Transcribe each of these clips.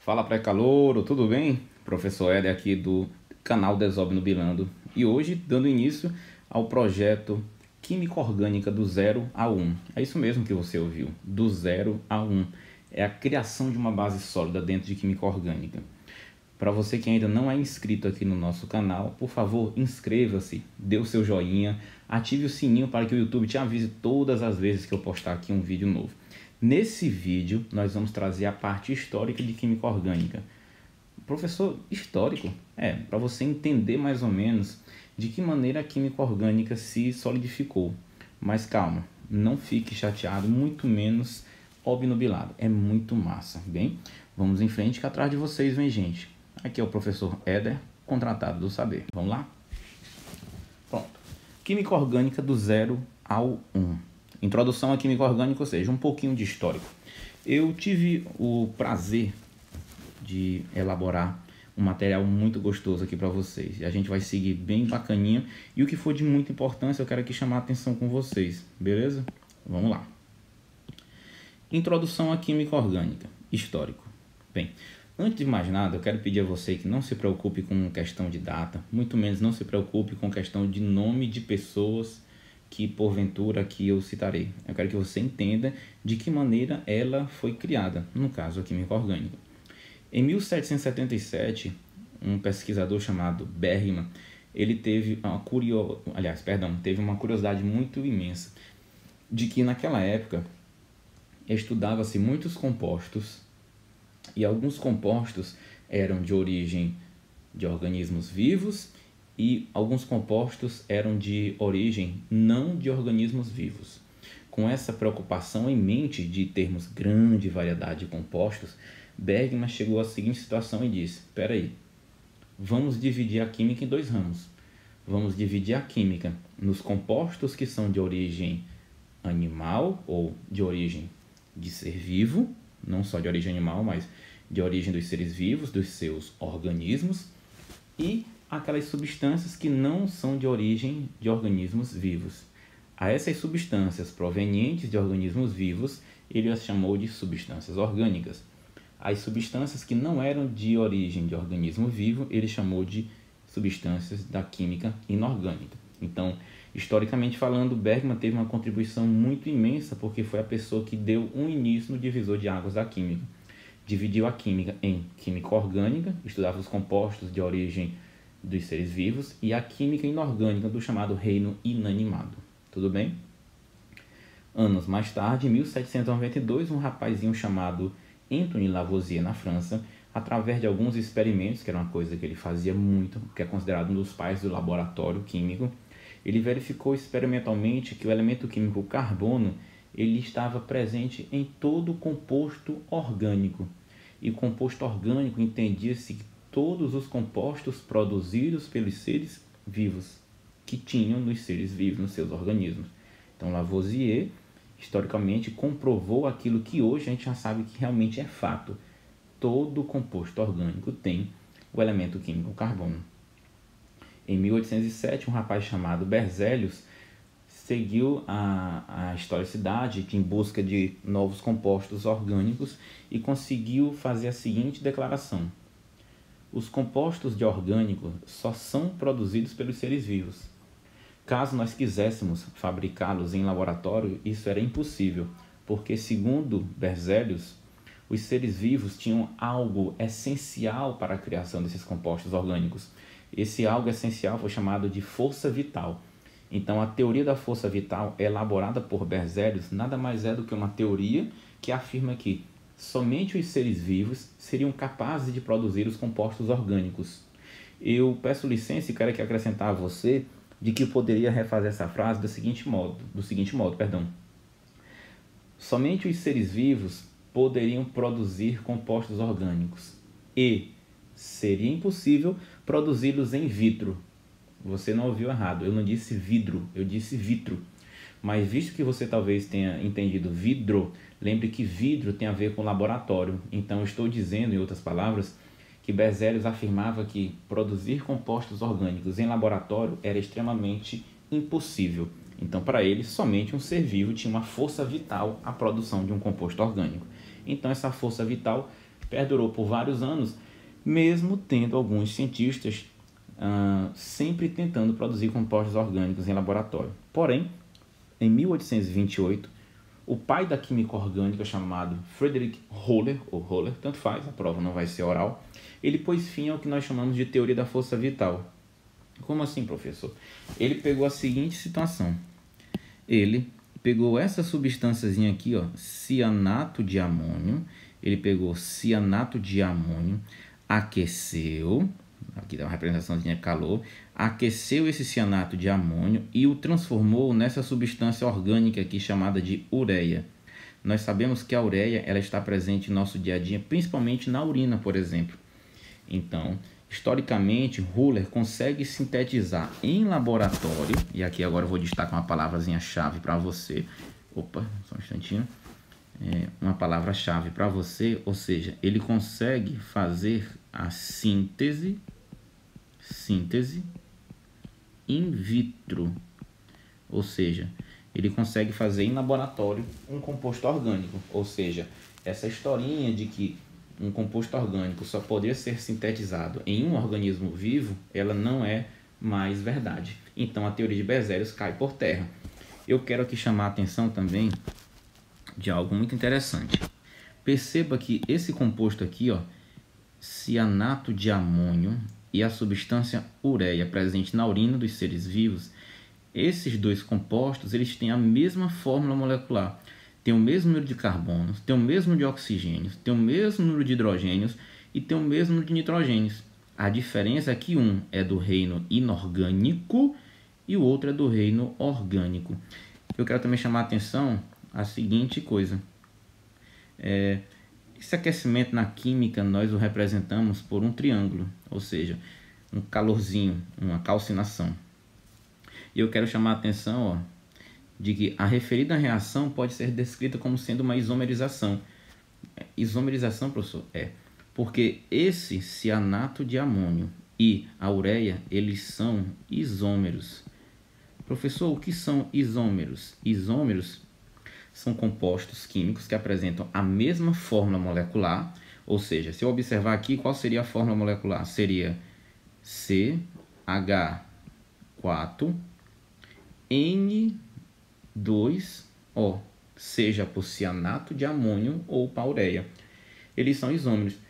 Fala pré-calouro, tudo bem? Professor Éder aqui do canal Desobnubilando e hoje dando início ao projeto Química Orgânica do 0 a 1. É isso mesmo que você ouviu, do 0 a 1. É a criação de uma base sólida dentro de Química Orgânica. Para você que ainda não é inscrito aqui no nosso canal, por favor, inscreva-se, dê o seu joinha, ative o sininho para que o YouTube te avise todas as vezes que eu postar aqui um vídeo novo. Nesse vídeo, nós vamos trazer a parte histórica de Química Orgânica. Professor, histórico? Para você entender mais ou menos de que maneira a Química Orgânica se solidificou. Mas calma, não fique chateado, muito menos obnubilado. É muito massa, bem? Vamos em frente que atrás de vocês vem gente. Aqui é o professor Éder, contratado do saber. Vamos lá? Pronto. Química Orgânica do 0 ao 1. Introdução à Química Orgânica, ou seja, um pouquinho de histórico. Eu tive o prazer de elaborar um material muito gostoso aqui para vocês. E a gente vai seguir bem bacaninha. E o que for de muita importância, eu quero aqui chamar a atenção com vocês. Beleza? Vamos lá. Introdução à Química Orgânica. Histórico. Bem, antes de mais nada, eu quero pedir a você que não se preocupe com questão de data. Muito menos não se preocupe com questão de nome de pessoas que porventura aqui eu citarei. Eu quero que você entenda de que maneira ela foi criada, no caso a Química Orgânica. Em 1777, um pesquisador chamado Bergman, ele teve uma curiosidade muito imensa de que naquela época estudava-se muitos compostos e alguns compostos eram de origem de organismos vivos e alguns compostos eram de origem não de organismos vivos. Com essa preocupação em mente de termos grande variedade de compostos, Bergman chegou à seguinte situação e disse: espera aí, vamos dividir a química em dois ramos. Vamos dividir a química nos compostos que são de origem animal ou de origem de ser vivo, não só de origem animal, mas de origem dos seres vivos, dos seus organismos, e aquelas substâncias que não são de origem de organismos vivos. A essas substâncias provenientes de organismos vivos, ele as chamou de substâncias orgânicas. As substâncias que não eram de origem de organismo vivo, ele chamou de substâncias da química inorgânica. Então, historicamente falando, Bergman teve uma contribuição muito imensa porque foi a pessoa que deu um início no divisor de águas da química. Dividiu a química em química orgânica, estudava os compostos de origem dos seres vivos, e a química inorgânica do chamado reino inanimado. Tudo bem? Anos mais tarde, em 1792, um rapazinho chamado Antoine Lavoisier, na França, através de alguns experimentos, que era uma coisa que ele fazia muito, que é considerado um dos pais do laboratório químico, ele verificou experimentalmente que o elemento químico carbono ele estava presente em todo o composto orgânico. E composto orgânico entendia-se que todos os compostos produzidos pelos seres vivos, que tinham nos seres vivos, nos seus organismos. Então, Lavoisier, historicamente, comprovou aquilo que hoje a gente já sabe que realmente é fato. Todo composto orgânico tem o elemento químico carbono. Em 1807, um rapaz chamado Berzelius seguiu a historicidade em busca de novos compostos orgânicos e conseguiu fazer a seguinte declaração: os compostos de orgânico só são produzidos pelos seres vivos. Caso nós quiséssemos fabricá-los em laboratório, isso era impossível, porque, segundo Berzelius, os seres vivos tinham algo essencial para a criação desses compostos orgânicos. Esse algo essencial foi chamado de força vital. Então, a teoria da força vital, elaborada por Berzelius, nada mais é do que uma teoria que afirma que somente os seres vivos seriam capazes de produzir os compostos orgânicos. Eu peço licença e quero aqui acrescentar a você de que eu poderia refazer essa frase do seguinte modo. Somente os seres vivos poderiam produzir compostos orgânicos e seria impossível produzi-los in vitro. Você não ouviu errado, eu não disse vidro, eu disse vitro. Mas visto que você talvez tenha entendido vidro, lembre que vidro tem a ver com laboratório. Então eu estou dizendo, em outras palavras, que Berzelius afirmava que produzir compostos orgânicos em laboratório era extremamente impossível. Então, para ele, somente um ser vivo tinha uma força vital à produção de um composto orgânico. Então, essa força vital perdurou por vários anos, mesmo tendo alguns cientistas sempre tentando produzir compostos orgânicos em laboratório. Porém, em 1828, o pai da química orgânica, chamado Friedrich Höhler, ou Höhler, tanto faz, a prova não vai ser oral, ele pôs fim ao que nós chamamos de teoria da força vital. Como assim, professor? Ele pegou a seguinte situação. Ele pegou essa substânciazinha aqui, ó, cianato de amônio. Ele pegou cianato de amônio, aqueceu, aqui dá uma representaçãozinha de calor, aqueceu esse cianato de amônio e o transformou nessa substância orgânica aqui chamada de ureia. Nós sabemos que a ureia ela está presente no nosso dia a dia, principalmente na urina, por exemplo. Então, historicamente, Höhler consegue sintetizar em laboratório, e aqui agora eu vou destacar uma palavrazinha-chave para você. Opa, só um instantinho. Uma palavra-chave para você, ou seja, ele consegue fazer a síntese in vitro, ou seja, ele consegue fazer em laboratório um composto orgânico, ou seja, essa historinha de que um composto orgânico só poderia ser sintetizado em um organismo vivo, ela não é mais verdade. Então a teoria de Berzelius cai por terra. Eu quero aqui chamar a atenção também de algo muito interessante. Perceba que esse composto aqui, ó, cianato de amônio e a substância ureia presente na urina dos seres vivos, esses dois compostos eles têm a mesma fórmula molecular, tem o mesmo número de carbonos, tem o mesmo número de oxigênios, tem o mesmo número de hidrogênios e tem o mesmo número de nitrogênios. A diferença é que um é do reino inorgânico e o outro é do reino orgânico. Eu quero também chamar a atenção a seguinte coisa. Esse aquecimento na química nós o representamos por um triângulo, ou seja, um calorzinho, uma calcinação. E eu quero chamar a atenção, ó, de que a referida reação pode ser descrita como sendo uma isomerização. Isomerização, professor? Porque esse cianato de amônio e a ureia, eles são isômeros. Professor, o que são isômeros? Isômeros são compostos químicos que apresentam a mesma fórmula molecular, ou seja, se eu observar aqui, qual seria a fórmula molecular? Seria CH4N2O, seja por cianato de amônio ou para ureia. Eles são isômeros.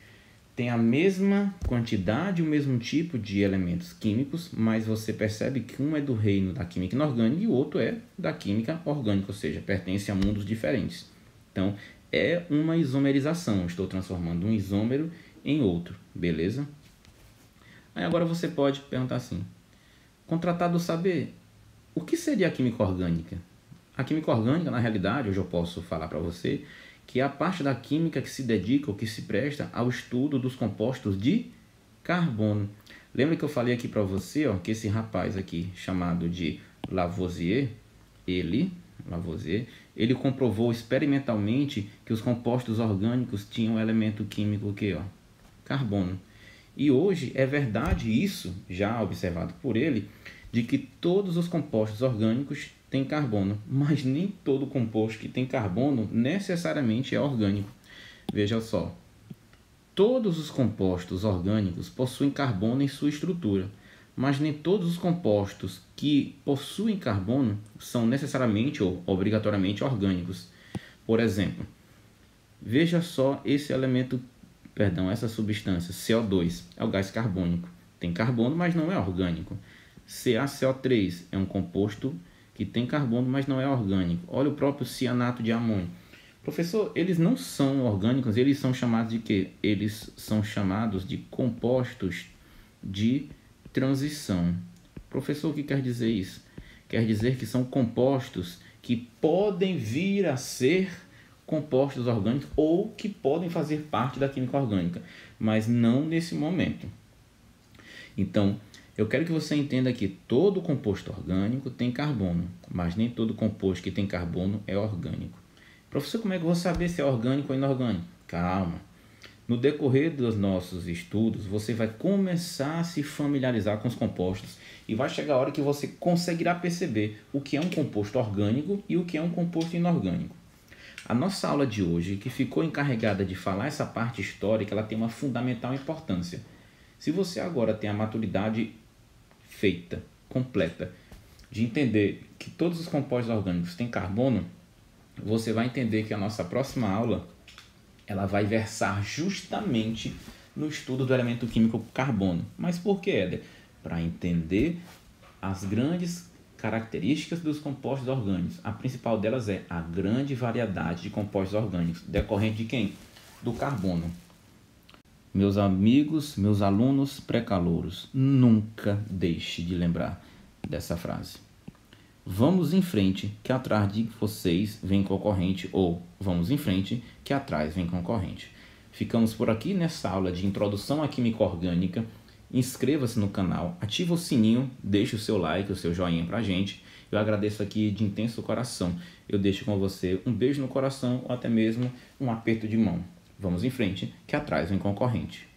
Tem a mesma quantidade, o mesmo tipo de elementos químicos, mas você percebe que um é do reino da química inorgânica e o outro é da química orgânica, ou seja, pertence a mundos diferentes. Então, é uma isomerização. Estou transformando um isômero em outro, beleza? Aí agora você pode perguntar assim, com tratado do saber, o que seria a química orgânica? A química orgânica, na realidade, hoje eu posso falar para você, que é a parte da química que se dedica ou que se presta ao estudo dos compostos de carbono. Lembra que eu falei aqui para você, ó, que esse rapaz aqui, chamado de Lavoisier, ele comprovou experimentalmente que os compostos orgânicos tinham um elemento químico que, ó, carbono. E hoje é verdade isso, já observado por ele, de que todos os compostos orgânicos têm carbono, mas nem todo composto que tem carbono necessariamente é orgânico. Veja só, todos os compostos orgânicos possuem carbono em sua estrutura, mas nem todos os compostos que possuem carbono são necessariamente ou obrigatoriamente orgânicos. Por exemplo, veja só esse elemento, essa substância, CO2, é o gás carbônico. Tem carbono, mas não é orgânico. CaCO3 é um composto que tem carbono, mas não é orgânico. Olha o próprio cianato de amônio. Professor, eles não são orgânicos, eles são chamados de quê? Eles são chamados de compostos de transição. Professor, o que quer dizer isso? Quer dizer que são compostos que podem vir a ser compostos orgânicos ou que podem fazer parte da química orgânica, mas não nesse momento. Então, eu quero que você entenda que todo composto orgânico tem carbono, mas nem todo composto que tem carbono é orgânico. Professor, como é que eu vou saber se é orgânico ou inorgânico? Calma. No decorrer dos nossos estudos, você vai começar a se familiarizar com os compostos e vai chegar a hora que você conseguirá perceber o que é um composto orgânico e o que é um composto inorgânico. A nossa aula de hoje, que ficou encarregada de falar essa parte histórica, ela tem uma fundamental importância. Se você agora tem a maturidade feita, completa, de entender que todos os compostos orgânicos têm carbono, você vai entender que a nossa próxima aula ela vai versar justamente no estudo do elemento químico carbono. Mas por que, Éder? Para entender as grandes características dos compostos orgânicos. A principal delas é a grande variedade de compostos orgânicos, decorrente de quem? Do carbono. Meus amigos, meus alunos pré-calouros, nunca deixe de lembrar dessa frase. Vamos em frente, que atrás de vocês vem concorrente, ou vamos em frente, que atrás vem concorrente. Ficamos por aqui nessa aula de Introdução à Química Orgânica. Inscreva-se no canal, ativa o sininho, deixe o seu like, o seu joinha pra gente. Eu agradeço aqui de intenso coração. Eu deixo com você um beijo no coração ou até mesmo um aperto de mão. Vamos em frente, que atrás vem concorrente.